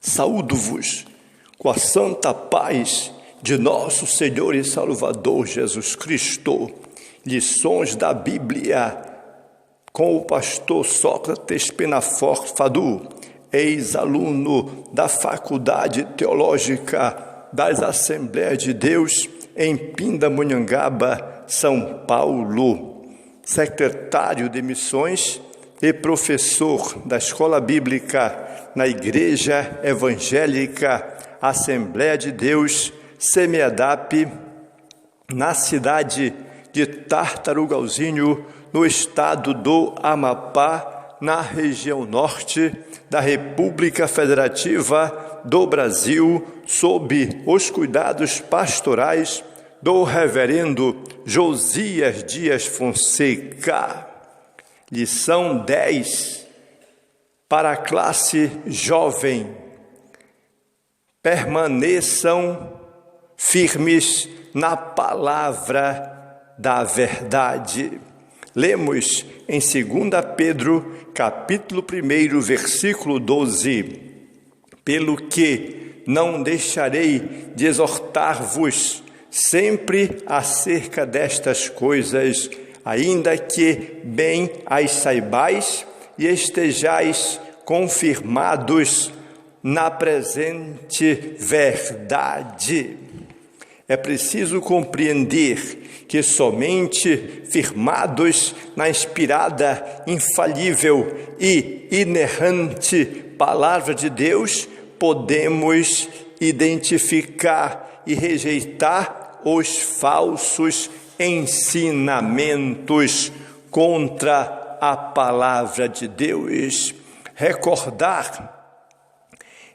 Saúdo-vos com a santa paz de nosso Senhor e Salvador Jesus Cristo. Lições da Bíblia com o pastor Sócrates Penaforte Fadu, ex-aluno da Faculdade Teológica das Assembleias de Deus em Pindamonhangaba, São Paulo, secretário de Missões e professor da Escola Bíblica na Igreja Evangélica Assembleia de Deus, SEMEADAP, na cidade de Tartarugalzinho, no estado do Amapá, na região norte da República Federativa do Brasil, sob os cuidados pastorais do reverendo Josias Dias Fonseca. Lição 10, para a classe jovem: permaneçam firmes na palavra da verdade. Lemos em 2 Pedro, capítulo 1, versículo 12. Pelo que não deixarei de exortar-vos sempre acerca destas coisas, ainda que bem as saibais e estejais confirmados na presente verdade. É preciso compreender que somente firmados na inspirada, infalível e inerrante Palavra de Deus podemos identificar e rejeitar os falsos ensinamentos contra a Palavra de Deus. Recordar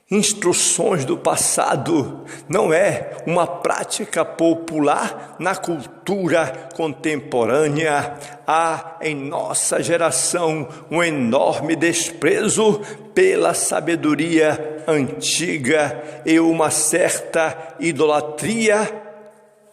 instruções do passado não é uma prática popular na cultura contemporânea. Há em nossa geração um enorme desprezo pela sabedoria antiga e uma certa idolatria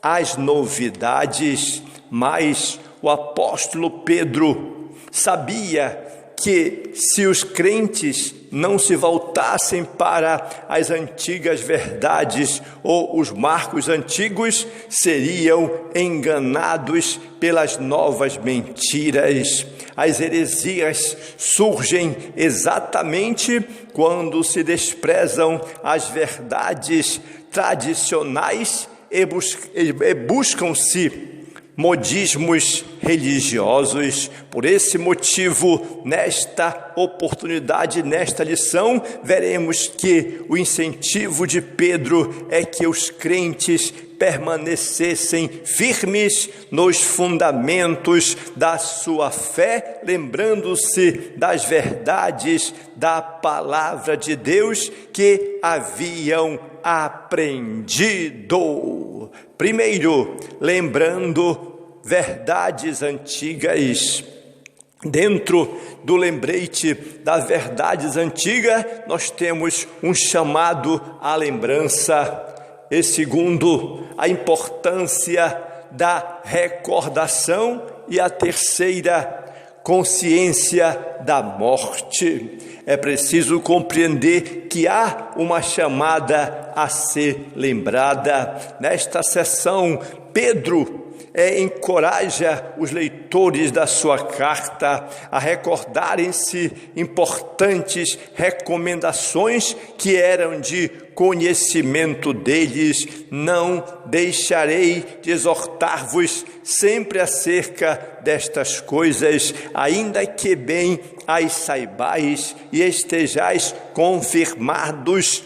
às novidades. Mas o apóstolo Pedro sabia que se os crentes não se voltassem para as antigas verdades ou os marcos antigos, seriam enganados pelas novas mentiras. As heresias surgem exatamente quando se desprezam as verdades tradicionais e buscam-se modismos religiosos. Por esse motivo, nesta oportunidade, nesta lição, veremos que o incentivo de Pedro é que os crentes permanecessem firmes nos fundamentos da sua fé, lembrando-se das verdades da palavra de Deus que haviam aprendido. Primeiro, lembrando verdades antigas. Dentro do lembrete das verdades antigas, nós temos um chamado à lembrança. E segundo, a importância da recordação. E a terceira, consciência da morte. É preciso compreender que há uma chamada a ser lembrada. Nesta sessão, Pedro encoraja os leitores da sua carta a recordarem-se importantes recomendações que eram de conhecimento deles. Não deixarei de exortar-vos sempre acerca destas coisas, ainda que bem as saibais e estejais confirmados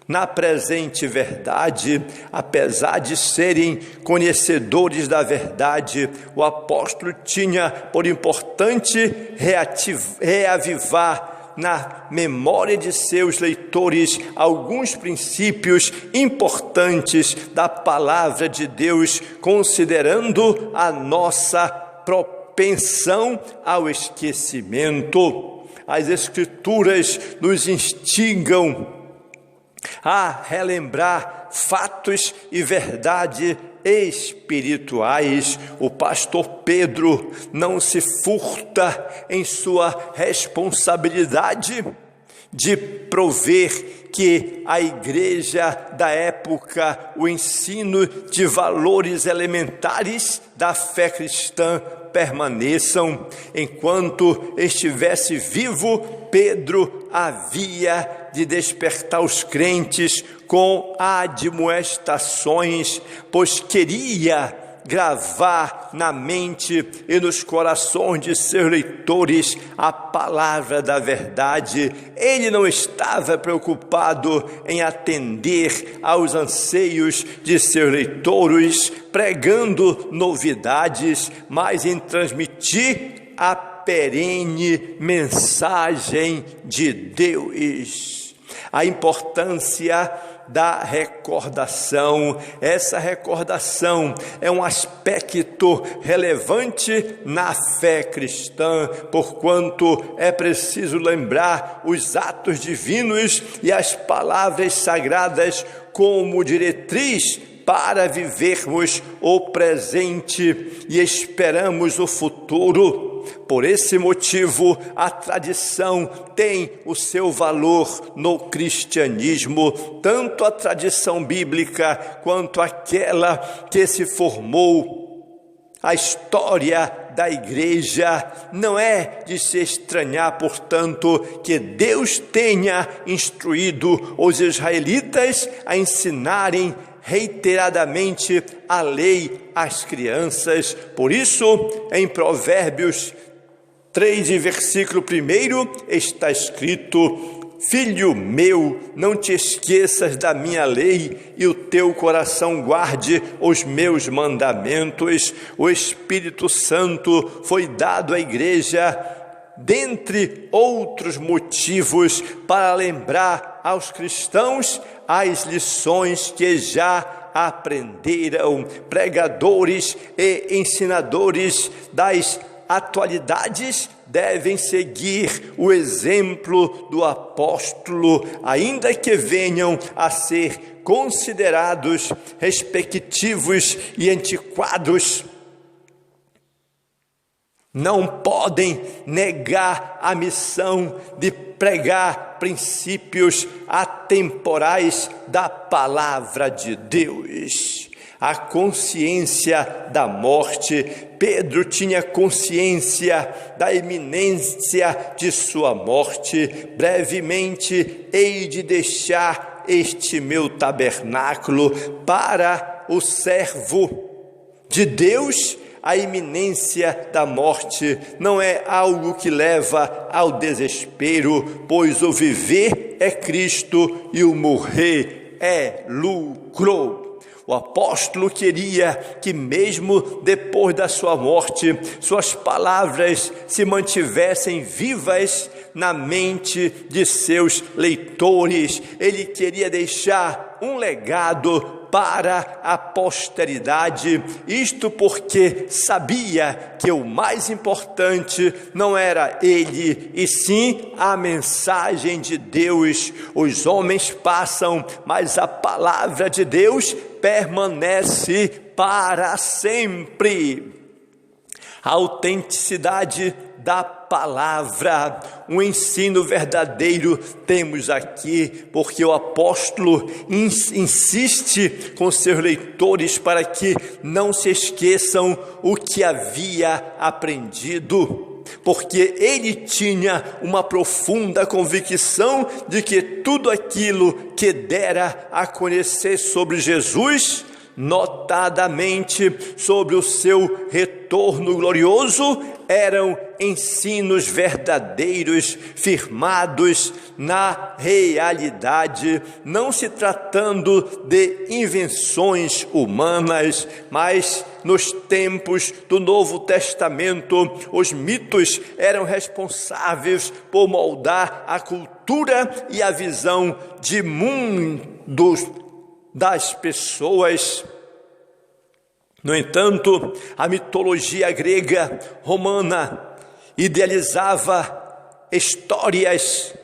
na presente verdade. Apesar de serem conhecedores da verdade, o apóstolo tinha por importante reavivar na memória de seus leitores alguns princípios importantes da palavra de Deus, considerando a nossa propensão ao esquecimento. As Escrituras nos instigam a relembrar fatos e verdade espirituais. O pastor Pedro não se furta em sua responsabilidade de prover que a igreja da época, o ensino de valores elementares da fé cristã permaneçam. Enquanto estivesse vivo, Pedro havia de despertar os crentes com admoestações, pois queria gravar na mente e nos corações de seus leitores a palavra da verdade. Ele não estava preocupado em atender aos anseios de seus leitores, pregando novidades, mas em transmitir a perene mensagem de Deus. A importância da recordação. Essa recordação é um aspecto relevante na fé cristã, porquanto é preciso lembrar os atos divinos e as palavras sagradas como diretriz para vivermos o presente e esperamos o futuro. Por esse motivo, a tradição tem o seu valor no cristianismo, tanto a tradição bíblica quanto aquela que se formou. A história da igreja não é de se estranhar, portanto, que Deus tenha instruído os israelitas a ensinarem reiteradamente a lei às crianças. Por isso, em Provérbios 3, versículo 1, está escrito: Filho meu, não te esqueças da minha lei e o teu coração guarde os meus mandamentos. O Espírito Santo foi dado à igreja, dentre outros motivos, para lembrar aos cristãos as lições que já aprenderam. Pregadores e ensinadores das atualidades devem seguir o exemplo do apóstolo, ainda que venham a ser considerados respectivos e antiquados. Não podem negar a missão de pregar princípios atemporais da palavra de Deus. A consciência da morte. Pedro tinha consciência da iminência de sua morte. Brevemente hei de deixar este meu tabernáculo. Para o servo de Deus, a iminência da morte não é algo que leva ao desespero, pois o viver é Cristo e o morrer é lucro. O apóstolo queria que mesmo depois da sua morte, suas palavras se mantivessem vivas na mente de seus leitores. Ele queria deixar um legado para a posteridade, isto porque sabia que o mais importante não era ele, e sim a mensagem de Deus. Os homens passam, mas a palavra de Deus permanece para sempre. A autenticidade da palavra, um ensino verdadeiro temos aqui, porque o apóstolo insiste com seus leitores para que não se esqueçam o que havia aprendido, porque ele tinha uma profunda convicção de que tudo aquilo que dera a conhecer sobre Jesus, notadamente sobre o seu retorno glorioso, eram ensinos verdadeiros, firmados na realidade, não se tratando de invenções humanas, mas nos tempos do Novo Testamento, os mitos eram responsáveis por moldar a cultura e a visão de mundos das pessoas. No entanto, a mitologia grega, romana, idealizava histórias,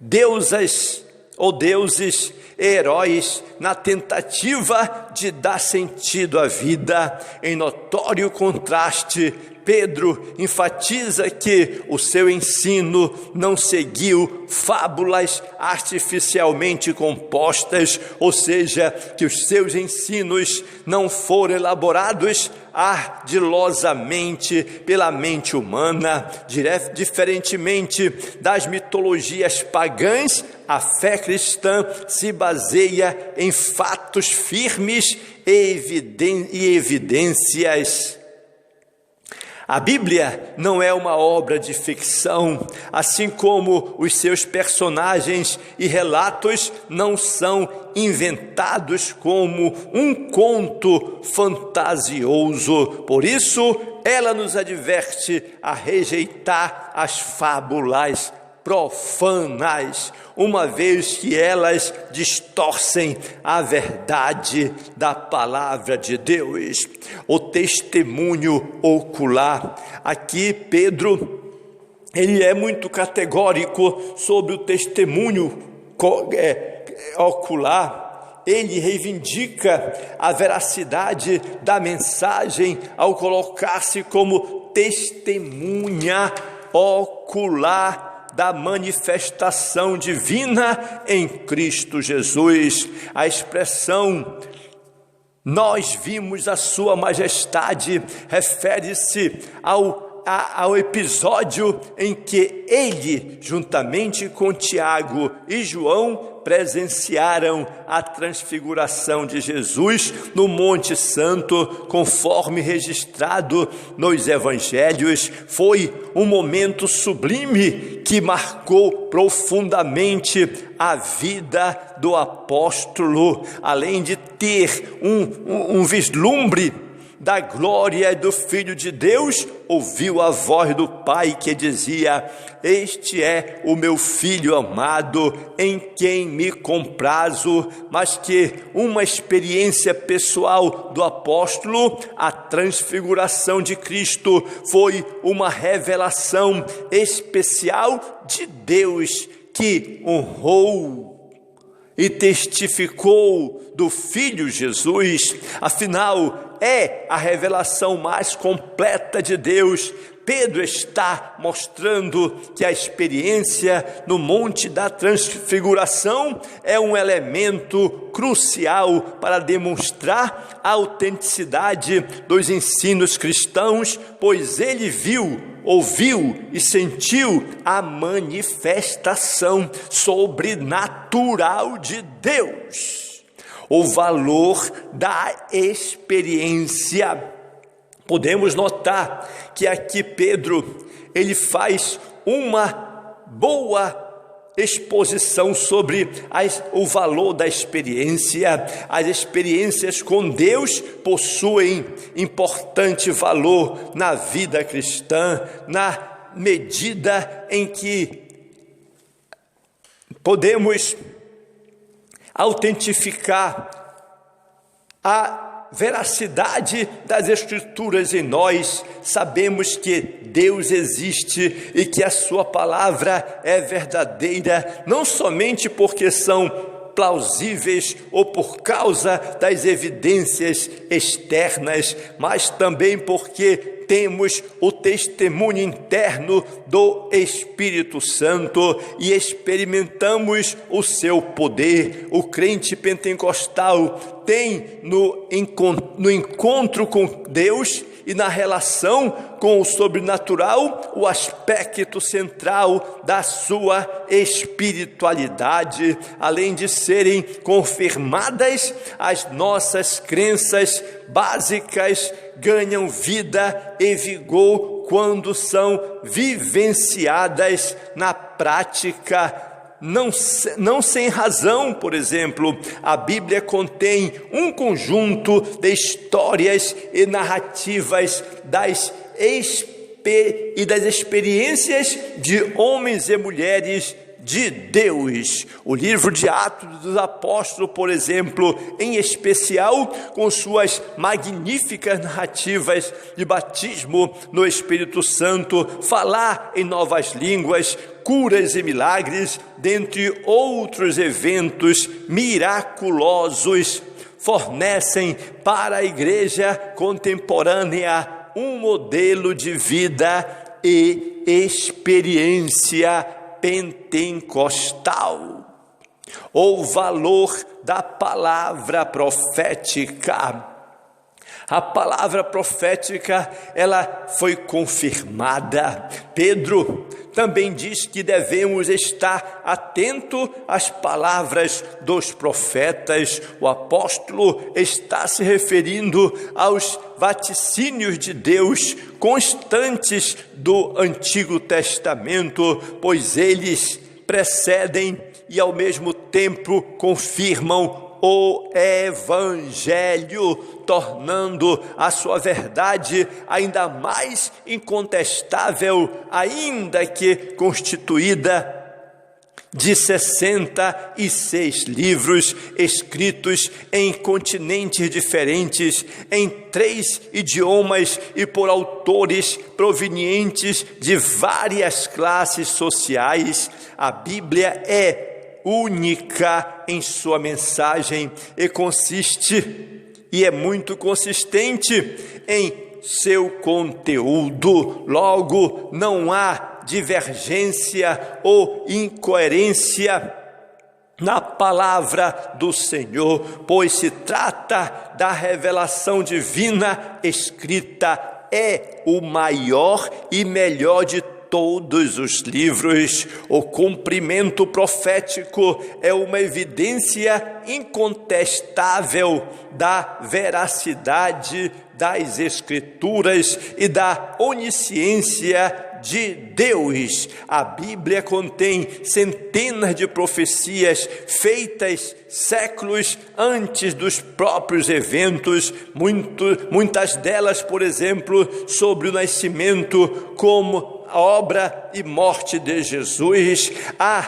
deusas ou deuses e heróis na tentativa de dar sentido à vida. Em notório contraste, Pedro enfatiza que o seu ensino não seguiu fábulas artificialmente compostas, ou seja, que os seus ensinos não foram elaborados ardilosamente pela mente humana. Diferentemente das mitologias pagãs, a fé cristã se baseia em fatos firmes e evidências. A Bíblia não é uma obra de ficção, assim como os seus personagens e relatos não são inventados como um conto fantasioso. Por isso, ela nos adverte a rejeitar as fábulas profanas, uma vez que elas distorcem a verdade da palavra de Deus. O testemunho ocular. Aqui Pedro, ele é muito categórico sobre o testemunho ocular. Ele reivindica a veracidade da mensagem ao colocar-se como testemunha ocular da manifestação divina em Cristo Jesus. A expressão "nós vimos a sua majestade" refere-se ao episódio em que ele, juntamente com Tiago e João, presenciaram a transfiguração de Jesus no Monte Santo, conforme registrado nos Evangelhos. Foi um momento sublime que marcou profundamente a vida do apóstolo, além de ter um vislumbre da glória do Filho de Deus. Ouviu a voz do Pai que dizia: "Este é o meu Filho amado, em quem me comprazo", mas que uma experiência pessoal do apóstolo, a transfiguração de Cristo, foi uma revelação especial de Deus, que honrou e testificou do Filho Jesus. Afinal, é a revelação mais completa de Deus. Pedro está mostrando que a experiência no Monte da Transfiguração é um elemento crucial para demonstrar a autenticidade dos ensinos cristãos, pois ele viu, ouviu e sentiu a manifestação sobrenatural de Deus. O valor da experiência. Podemos notar que aqui Pedro, ele faz uma boa exposição sobre o valor da experiência. As experiências com Deus possuem importante valor na vida cristã, na medida em que podemos autentificar a veracidade das Escrituras em nós. Sabemos que Deus existe e que a sua palavra é verdadeira, não somente porque são plausíveis ou por causa das evidências externas, mas também porque temos o testemunho interno do Espírito Santo e experimentamos o seu poder. O crente pentecostal tem no encontro com Deus e na relação com o sobrenatural o aspecto central da sua espiritualidade. Além de serem confirmadas, as nossas crenças básicas ganham vida e vigor quando são vivenciadas na prática. Não sem razão. Por exemplo, a Bíblia contém um conjunto de histórias e narrativas das experiências de homens e mulheres de Deus. O livro de Atos dos Apóstolos, por exemplo, em especial, com suas magníficas narrativas de batismo no Espírito Santo, falar em novas línguas, curas e milagres, dentre outros eventos miraculosos, fornecem para a igreja contemporânea um modelo de vida e experiência pentecostal. O valor da palavra profética. A palavra profética, ela foi confirmada. Pedro também diz que devemos estar atento às palavras dos profetas. O apóstolo está se referindo aos vaticínios de Deus constantes do Antigo Testamento, pois eles precedem e ao mesmo tempo confirmam o Evangelho, tornando a sua verdade ainda mais incontestável, ainda que constituída de 66 livros escritos em continentes diferentes, em 3 idiomas e por autores provenientes de várias classes sociais. A Bíblia é única em sua mensagem e é muito consistente em seu conteúdo. Logo, não há divergência ou incoerência na palavra do Senhor, pois se trata da revelação divina escrita, é o maior e melhor de todos os livros. O cumprimento profético é uma evidência incontestável da veracidade das Escrituras e da onisciência de Deus. A Bíblia contém centenas de profecias feitas séculos antes dos próprios eventos, muitas delas, por exemplo, sobre o nascimento, como a obra e morte de Jesus. Há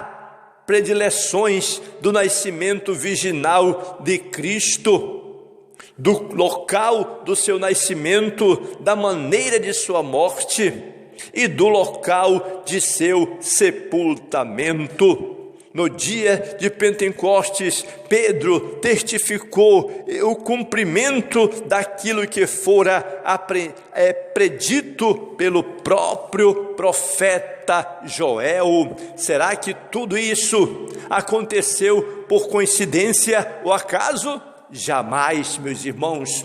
predileções do nascimento virginal de Cristo, do local do seu nascimento, da maneira de sua morte e do local de seu sepultamento. No dia de Pentecostes, Pedro testificou o cumprimento daquilo que fora predito pelo próprio profeta Joel. Será que tudo isso aconteceu por coincidência ou acaso? Jamais, meus irmãos.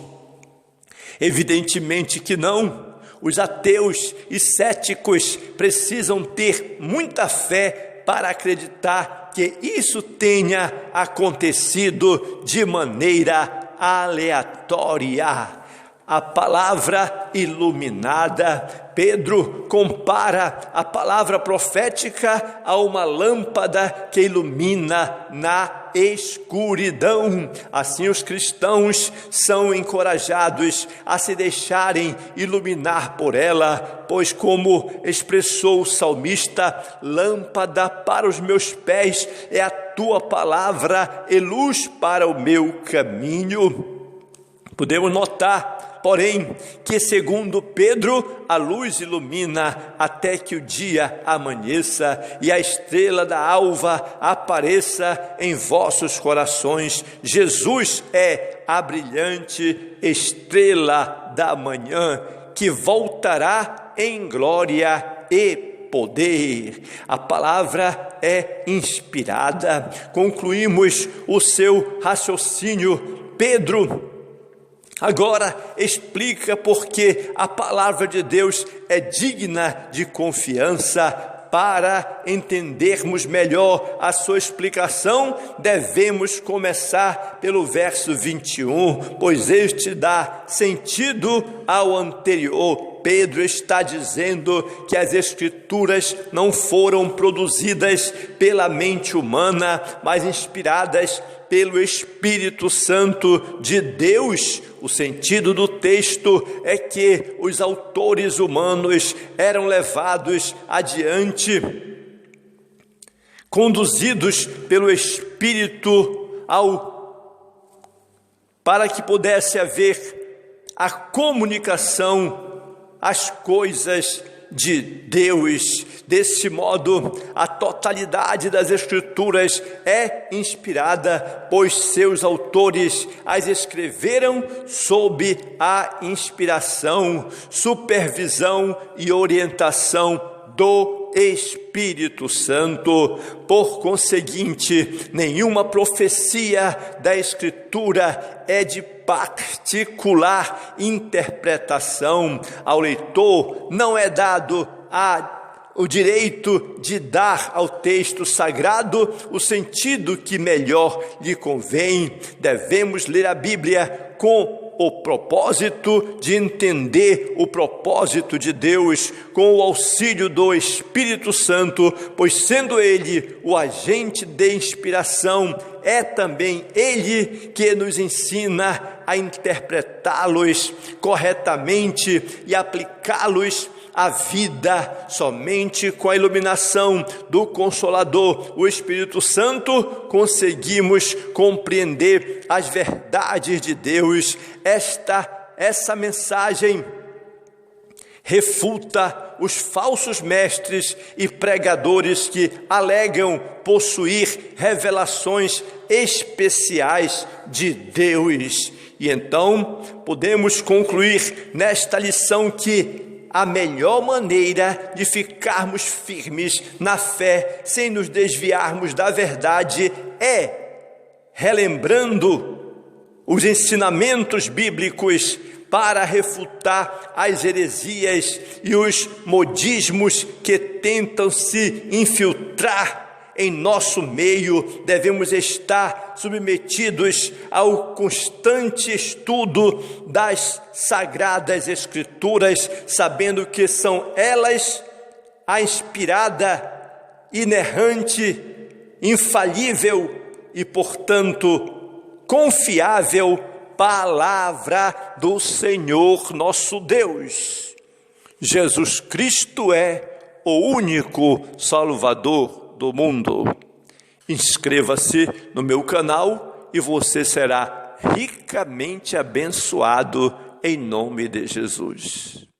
Evidentemente que não. Os ateus e céticos precisam ter muita fé para acreditar que isso tenha acontecido de maneira aleatória. A palavra iluminada, Pedro compara a palavra profética a uma lâmpada que ilumina na escuridão. Assim, os cristãos são encorajados a se deixarem iluminar por ela, pois, como expressou o salmista, lâmpada para os meus pés é a tua palavra e luz para o meu caminho. Podemos notar, porém, que segundo Pedro, a luz ilumina até que o dia amanheça e a estrela da alva apareça em vossos corações. Jesus é a brilhante estrela da manhã que voltará em glória e poder. A palavra é inspirada. Concluímos o seu raciocínio. Pedro agora explica porque a palavra de Deus é digna de confiança. Para entendermos melhor a sua explicação, devemos começar pelo verso 21, pois este dá sentido ao anterior. Pedro está dizendo que as Escrituras não foram produzidas pela mente humana, mas inspiradas pelo Espírito Santo de Deus. O sentido do texto é que os autores humanos eram levados adiante, conduzidos pelo Espírito para que pudesse haver a comunicação, as coisas de Deus. Desse modo, a totalidade das Escrituras é inspirada, pois seus autores as escreveram sob a inspiração, supervisão e orientação do Espírito Santo. Por conseguinte, nenhuma profecia da Escritura é de particular interpretação. Ao leitor não é dado o direito de dar ao texto sagrado o sentido que melhor lhe convém. Devemos ler a Bíblia com o propósito de entender o propósito de Deus, com o auxílio do Espírito Santo, pois sendo Ele o agente de inspiração, é também Ele que nos ensina a interpretá-los corretamente e aplicá-los à vida. Somente com a iluminação do Consolador, o Espírito Santo, conseguimos compreender as verdades de Deus. Essa mensagem refuta os falsos mestres e pregadores que alegam possuir revelações especiais de Deus. E então podemos concluir nesta lição que a melhor maneira de ficarmos firmes na fé, sem nos desviarmos da verdade, é relembrando os ensinamentos bíblicos para refutar as heresias e os modismos que tentam se infiltrar em nosso meio. Devemos estar submetidos ao constante estudo das Sagradas Escrituras, sabendo que são elas a inspirada, inerrante, infalível e, portanto, confiável palavra do Senhor nosso Deus. Jesus Cristo é o único Salvador do mundo. Inscreva-se no meu canal e você será ricamente abençoado em nome de Jesus.